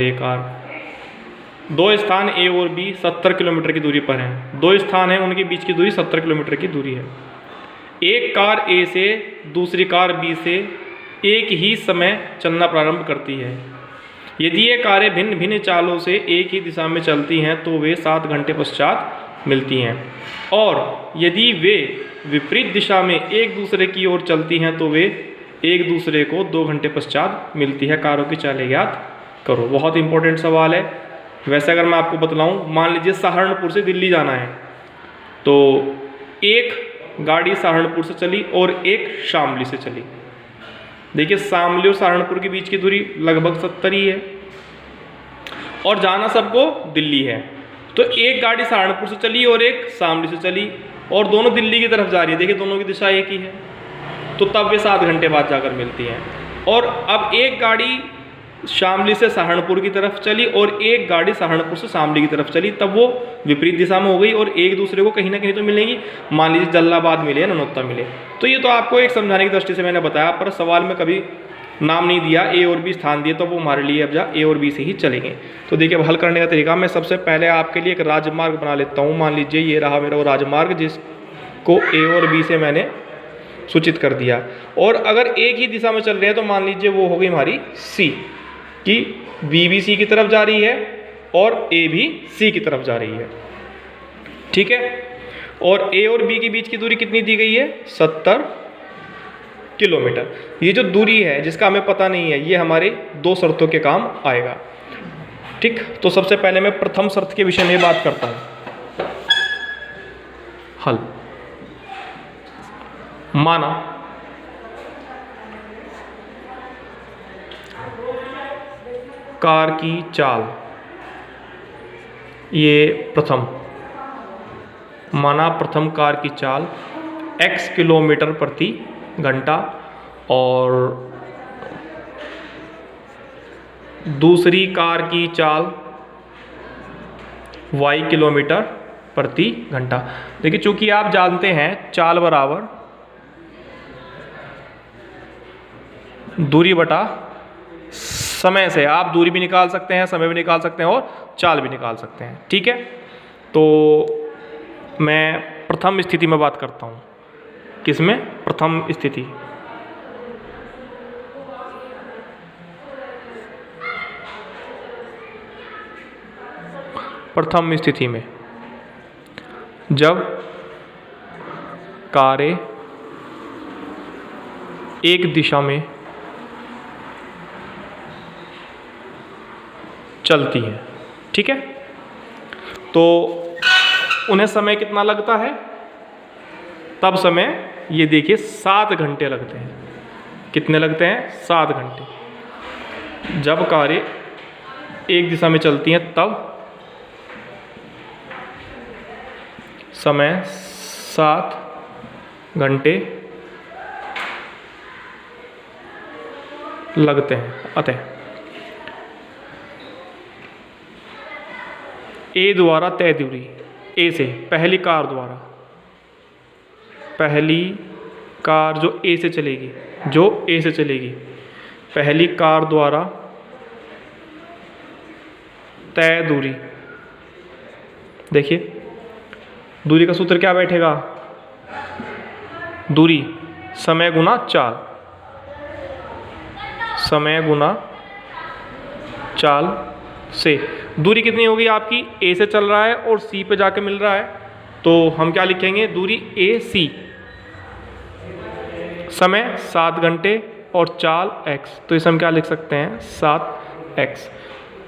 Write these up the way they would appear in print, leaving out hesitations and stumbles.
एक कार, दो स्थान ए और बी 70 किलोमीटर की दूरी पर हैं। दो स्थान हैं, उनके बीच की दूरी 70 किलोमीटर की दूरी है। एक कार ए से दूसरी कार बी से एक ही समय चलना प्रारंभ करती है। यदि ये कारें भिन्न भिन्न चालों से एक ही दिशा में चलती हैं तो वे 7 घंटे पश्चात मिलती हैं, और यदि वे विपरीत दिशा में एक दूसरे की ओर चलती हैं तो वे एक दूसरे को 2 घंटे पश्चात मिलती है। कारों की चालें ज्ञात करो। बहुत इंपॉर्टेंट सवाल है। वैसे अगर मैं आपको बतलाऊं, मान लीजिए सहारनपुर से दिल्ली जाना है, तो एक गाड़ी सहारनपुर से चली और एक शामली से चली। देखिए शामली और सहारनपुर के बीच की दूरी लगभग 70 ही है और जाना सबको दिल्ली है। तो एक गाड़ी सहारनपुर से चली और एक शामली से चली और दोनों दिल्ली की तरफ जा रही है। देखिए दोनों की दिशा एक ही है, तो तब वे 7 घंटे बाद जाकर मिलती हैं। और अब एक गाड़ी शामली से सहारनपुर की तरफ चली और एक गाड़ी सहारनपुर से शामली की तरफ चली, तब वो विपरीत दिशा में हो गई और एक दूसरे को कहीं ना कहीं तो मिलेंगी। मान लीजिए जल्लाबाद मिले, ननौत्ता मिले। तो ये तो आपको एक समझाने की दृष्टि से मैंने बताया, पर सवाल में कभी नाम नहीं दिया, ए और बी स्थान दिए, तो वो हमारे लिए अब ए और बी से ही चलेंगे। तो देखिए अब हल करने का तरीका, मैं सबसे पहले आपके लिए एक राजमार्ग बना लेता हूँ। मान लीजिए ये रहा मेरा वो राजमार्ग जिसको ए और बी से मैंने सूचित कर दिया, और अगर एक ही दिशा में चल रहे हैं तो मान लीजिए वो हो गई हमारी सी, कि बी भी सी की तरफ जा रही है और ए भी सी की तरफ जा रही है। ठीक है, और ए और बी के बीच की दूरी कितनी दी गई है? 70 किलोमीटर। ये जो दूरी है जिसका हमें पता नहीं है, ये हमारे 2 शर्तों के काम आएगा। ठीक, तो सबसे पहले मैं प्रथम शर्त के विषय में बात करता हूं। हल, माना कार की चाल, ये प्रथम, माना प्रथम कार की चाल x किलोमीटर प्रति घंटा और दूसरी कार की चाल y किलोमीटर प्रति घंटा। देखिए चूंकि आप जानते हैं चाल बराबर दूरी बटा समय से, आप दूरी भी निकाल सकते हैं, समय भी निकाल सकते हैं और चाल भी निकाल सकते हैं। ठीक है, तो मैं प्रथम स्थिति में बात करता हूँ। किसमें? प्रथम स्थिति। प्रथम स्थिति में जब कारें एक दिशा में चलती हैं, ठीक है, तो उन्हें समय कितना लगता है? तब समय ये देखिए 7 घंटे लगते हैं। कितने लगते हैं? 7 घंटे। जब कारें एक दिशा में चलती हैं तब समय 7 घंटे लगते हैं। अतः ए द्वारा तय दूरी, ए से पहली कार द्वारा, पहली कार जो ए से चलेगी, जो ए से चलेगी, पहली कार द्वारा तय दूरी। देखिए दूरी का सूत्र क्या बैठेगा? दूरी समय गुना चाल, समय गुना चाल से। दूरी कितनी होगी आपकी? ए से चल रहा है और सी पे जाके मिल रहा है, तो हम क्या लिखेंगे? दूरी ए सी, समय 7 घंटे और चाल x, तो इसे हम क्या लिख सकते हैं? 7x।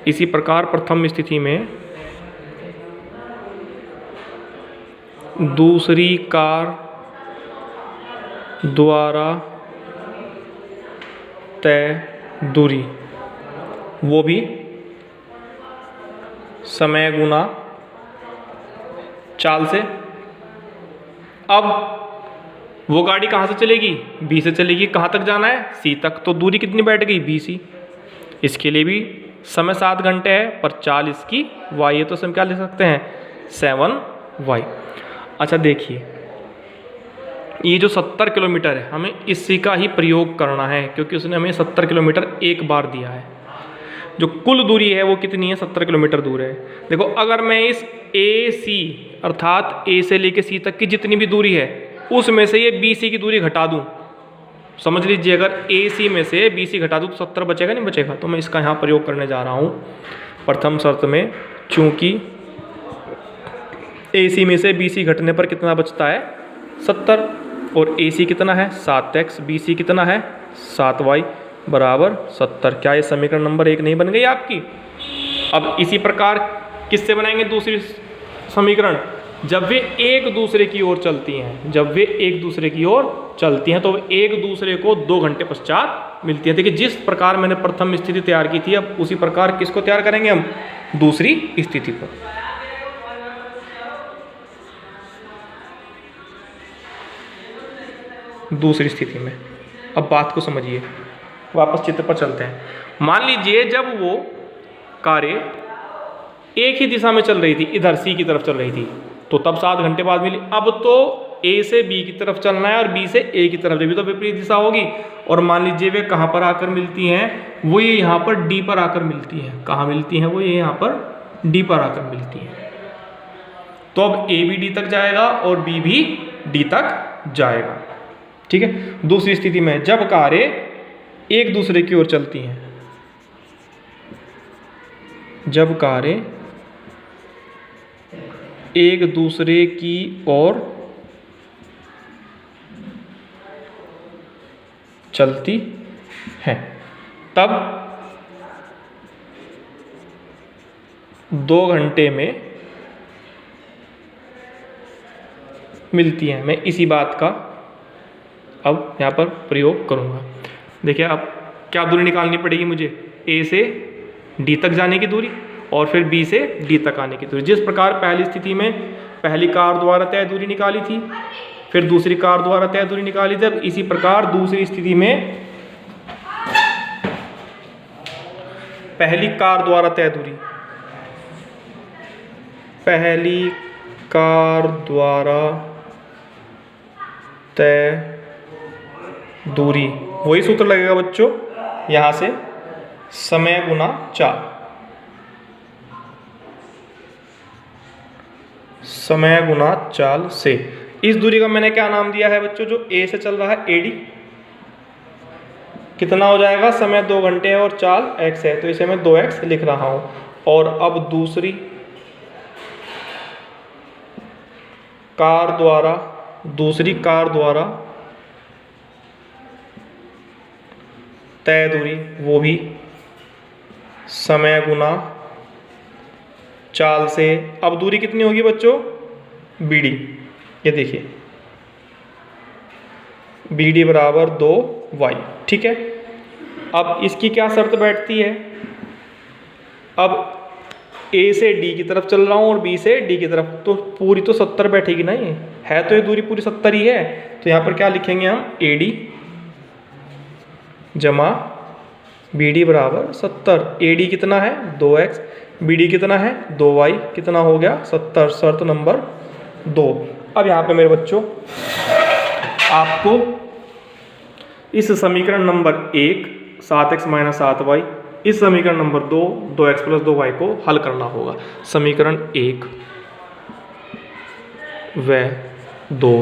इसी प्रकार प्रथम स्थिति में दूसरी कार द्वारा तय दूरी, वो भी समय गुना चाल से। अब वो गाड़ी कहाँ से चलेगी? बी से चलेगी। कहाँ तक जाना है? सी तक। तो दूरी कितनी बैठ गई? B C. इसके लिए भी समय 7 घंटे है, पर चाल इसकी y है, तो हम क्या लिख सकते हैं? 7y। अच्छा देखिए, ये जो 70 किलोमीटर है, हमें इसी का ही प्रयोग करना है, क्योंकि उसने हमें 70 किलोमीटर एक बार दिया है। जो कुल दूरी है वो कितनी है, 70 किलोमीटर दूर है। देखो अगर मैं इस AC अर्थात A से लेके C तक की जितनी भी दूरी है उसमें से ये BC की दूरी घटा दूँ, समझ लीजिए अगर AC में से BC घटा दूँ तो 70 बचेगा नहीं बचेगा। तो मैं इसका यहाँ प्रयोग करने जा रहा हूँ प्रथम शर्त में, चूँकि AC में से BC घटने पर कितना बचता है 70, और AC कितना है 7x, BC कितना है 7y बराबर 70। क्या ये समीकरण नंबर 1 नहीं बन गई आपकी? अब इसी प्रकार किससे बनाएंगे दूसरी समीकरण, जब वे एक दूसरे की ओर चलती हैं, जब वे एक दूसरे की ओर चलती हैं तो वे एक दूसरे को 2 घंटे पश्चात मिलती हैं। देखिए जिस प्रकार मैंने प्रथम स्थिति तैयार की थी, अब उसी प्रकार किसको तैयार करेंगे हम, दूसरी स्थिति पर। दूसरी स्थिति में अब बात को समझिए, वापस चित्र पर चलते हैं। मान लीजिए जब वो कारें एक ही दिशा में चल रही थी, इधर C की तरफ चल रही थी, तो तब 7 घंटे बाद मिली। अब तो A से B की तरफ चलना है और B से A की तरफ, जब तो विपरीत दिशा होगी। और मान लीजिए वे कहाँ पर आकर मिलती हैं, वो ये यहाँ पर D पर आकर मिलती हैं। कहाँ मिलती हैं, वो ये यहाँ पर D पर आकर मिलती हैं। तो अब A भी D तक जाएगा और B भी D तक जाएगा, ठीक है। दूसरी स्थिति में जब कारें एक दूसरे की ओर चलती हैं, जब कारें एक दूसरे की ओर चलती हैं, तब 2 घंटे में मिलती हैं। मैं इसी बात का अब यहाँ पर प्रयोग करूँगा। देखिए अब क्या दूरी निकालनी पड़ेगी मुझे, A से D तक जाने की दूरी और फिर B से D तक आने की दूरी। जिस प्रकार पहली स्थिति में पहली कार द्वारा तय दूरी निकाली थी, फिर दूसरी कार द्वारा तय दूरी निकाली थी, अब इसी प्रकार दूसरी स्थिति में पहली कार द्वारा तय दूरी, पहली कार द्वारा तय दूरी, वही सूत्र लगेगा बच्चों यहाँ से, समय गुना चाल, समय गुना चाल से। इस दूरी का मैंने क्या नाम दिया है बच्चों, जो A से चल रहा है AD, कितना हो जाएगा, समय 2 घंटे है और चाल x है, तो इसे मैं 2x लिख रहा हूं। और अब दूसरी कार द्वारा तय दूरी, वो भी समय गुना चाल से। अब दूरी कितनी होगी बच्चों, BD, ये देखिए BD बराबर 2y, ठीक है। अब इसकी क्या शर्त बैठती है, अब A से D की तरफ चल रहा हूँ और B से D की तरफ, तो पूरी तो 70 बैठेगी ना, ये है तो ये दूरी पूरी 70 ही है। तो यहाँ पर क्या लिखेंगे हम, AD जमा BD बराबर 70। AD कितना है 2x, BD कितना है 2y, कितना हो गया 70, शर्त नंबर 2। अब यहाँ पे मेरे बच्चों आपको इस समीकरण नंबर 1 7x - 7y, इस समीकरण नंबर 2 2x + 2y को हल करना होगा। समीकरण 1 व 2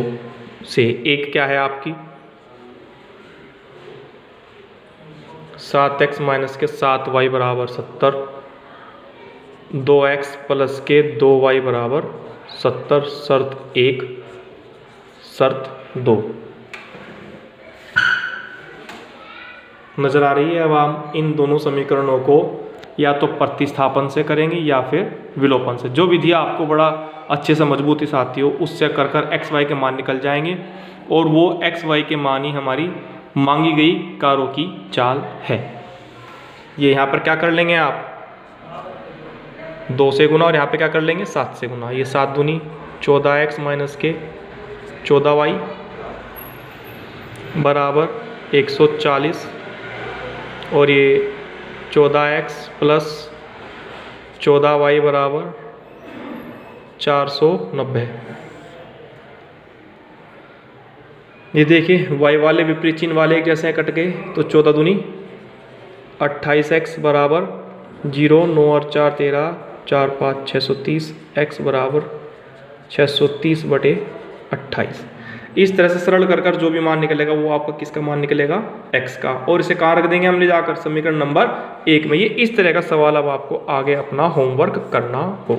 से 1 क्या है आपकी, 7x - 7y बराबर 70, 2x + 2y बराबर 70, शर्त 1। शर्त 2 नज़र आ रही है। अब हम इन दोनों समीकरणों को या तो प्रतिस्थापन से करेंगे या फिर विलोपन से, जो विधि आपको बड़ा अच्छे से मजबूती से आती हो उससे कर x y के मान निकल जाएंगे, और वो x y के मान ही हमारी मांगी गई कारों की चाल है। ये यहाँ पर क्या कर लेंगे आप, 2 से गुना, और यहाँ पे क्या कर लेंगे 7 से गुना। ये 7 दूनी 14x - 14y बराबर 140, और ये 14x + 14y बराबर 490। ये देखिए y वाले विपरीत चिन्ह वाले एक जैसे कट गए, तो 14 दूनी 28x बराबर 0 9 और 4 13, 4 5 630, x बराबर 630/28। इस तरह से सरल कर कर जो भी मान निकलेगा वो आपका किसका मान निकलेगा, x का। और इसे कहाँ रख देंगे हम ले जाकर, समीकरण नंबर 1 में। ये इस तरह का सवाल अब आपको आगे अपना होमवर्क करना होगा।